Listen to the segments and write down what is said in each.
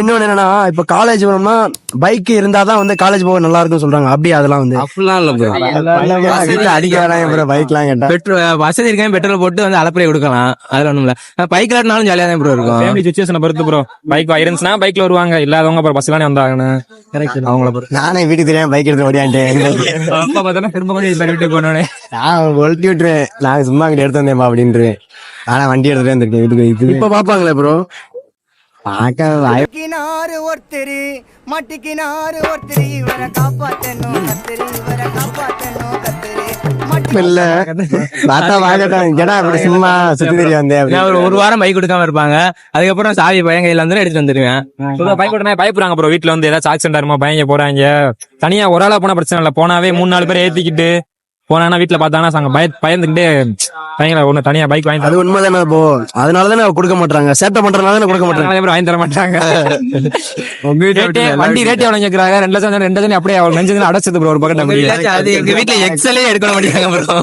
இன்னொன்னு என்னன்னா, இப்ப காலேஜ் போனோம்னா பைக் இருந்தாதான் வந்து காலேஜ் போக நல்லா இருக்கும்னு சொல்றாங்க. அப்படியே அதெல்லாம் வந்து அப்படிலாம் இல்ல ப்ரோ. வீட்டுல அடிக்க வராங்க ப்ரோ. பைக் எல்லாம் கேட்டா பெட்ரோல் வசதி இருக்காங்க, பெட்ரோல் போட்டு வந்து அலப்பறையை கொடுக்கலாம். அதுல ஒண்ணும் இல்ல. பைக் இல்லாட்டினாலும் ஜாலியா தான் ப்ரோ இருக்கும். ஃபேமிலி சிச்சுவேஷனை பொறுத்து ப்ரோ. பைக் இருந்துச்சுன்னா பைக்ல வருவாங்க, இல்லாதவங்க அப்புறம் பஸ்ல வந்தாங்கன்னு. கரெக்ட். அவங்கள பொறுத்து. நானே வீட்டுக்கு தெரியாம பைக் எடுத்து ஓடியாண்டேன். அப்பா பார்த்தா திரும்ப கூட வீட்டுக்கு போனோடனே நான் ஒழுட்டி விட்டுருவேன். நான் சும்மா கிட்ட எடுத்து வந்தேன்ப்பா அப்படின்ட்டு. ஆனா வண்டி எடுத்துட்டு வந்திருக்கேன் வீட்டுக்கு. இப்ப பாப்பாங்களே ப்ரோ. மாட்டிக்கினாரு ஒருத்தரு மாட்டிக்கினாரு ஒருத்தரு இவரை காப்பாத்தணும் கத்திரி இவரை காப்பாத்தணும் கத்திரி இல்ல பார்த்தா வாங்கட்டான். கேட்டா அப்படி சும்மா சுத்தி தெரிய வந்தேன். ஒரு வாரம் பைக் கொடுக்காம இருப்பாங்க. அதுக்கப்புறம் சாவி பையன் கையில வந்து எடுத்துட்டு வந்துருவேன். பைக் ஓட்டினா பயப்படுறாங்க ப்ரோ. வீட்டுல வந்து ஏதாவது ஆக்சிடென்ட் ஆயிருமா பயங்க போறாங்க. தனியா ஒரு ஆளா போனா பிரச்சனை இல்ல. போனாவே 3-4 பேர் ஏத்திக்கிட்டு போனா வீட்டுல பார்த்தாங்கன்னா பயந்துக்கிட்டே பையங்களை ஒண்ணு தனியா பைக் வாங்கி. அது உண்மைதானே போ. அதனாலதானே கொடுக்க மாட்டாங்க. சேட்டை பண்றதுனால கொடுக்க மாட்டாங்க. வாங்கி தர மாட்டாங்க. வண்டி ரேட் எவ்வளவு கேக்குறாங்க? 2 லட்சம் 2 லட்சம் அப்படியே நெஞ்சு அடைச்சது ப்ரோ. ஒரு பக்கெட் அது எங்க வீட்டுல எக்ஸலே எடுக்க மாட்டேங்காங்க ப்ரோ.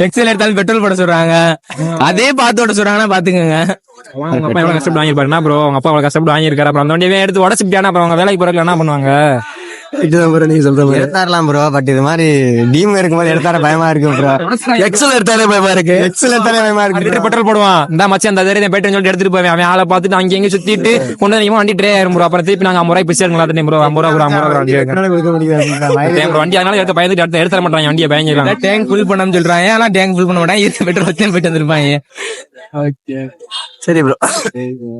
எக்ஸல் எடுத்தாலும் பெட்ரோல் போட சொல்றாங்க. அதே பார்த்து ஓட்ட சொல்றாங்கன்னா பாத்துக்கோங்க. அவங்க அப்பா எவ்வளவு கஷ்டப்பட்டு வாங்கிருப்பாருன்னா ப்ரோ. அவங்க அப்பா எவ்வளவு கஷ்டப்பட்டு வாங்கியிருக்காரு. அப்புறம் அந்த வண்டியை எடுத்து உடச்சுட்டானா அப்புறம் அவங்க வேலைக்கு போறதுல என்ன பண்ணுவாங்க? நீங்க சொல்ற மாதிரி எடுத்தாரலாம் ப்ரோ. பட் இது மாதிரி டீம் இருக்கும்போது எடுத்தார பயமா இருக்கு ப்ரோ. எக்ஸல் எடுத்தாலே பயமா இருக்கு. எக்ஸல் எடுத்தாலே பயமா இருக்கு. பெட்ரோல் போடுவான். இந்த மச்சி அந்த பெட்ரோல் சொல்லி எடுத்துட்டு போவேன். அவன் ஆளை பார்த்துட்டு அங்கே எங்க சுத்திட்டு கொண்டு வந்து வண்டி ட்ரே ஆயிரும் ப்ரோ. அப்புறம் திருப்பி நாங்க 50 ரூபாய் பிச்சை எடுக்கலாம் ப்ரோ. 50 ரூபா வண்டி அதனால எடுத்து பயந்துட்டு எடுத்து மாட்டாங்க. வண்டியை பயங்கரம் டேங்க் ஃபுல் பண்ணாம சொல்றாங்க. ஆனா டேங்க் ஃபுல் பண்ண மாட்டாங்க. பெட்ரோல் வச்சு போயிட்டு வந்துருப்பாங்க. சரி ப்ரோ.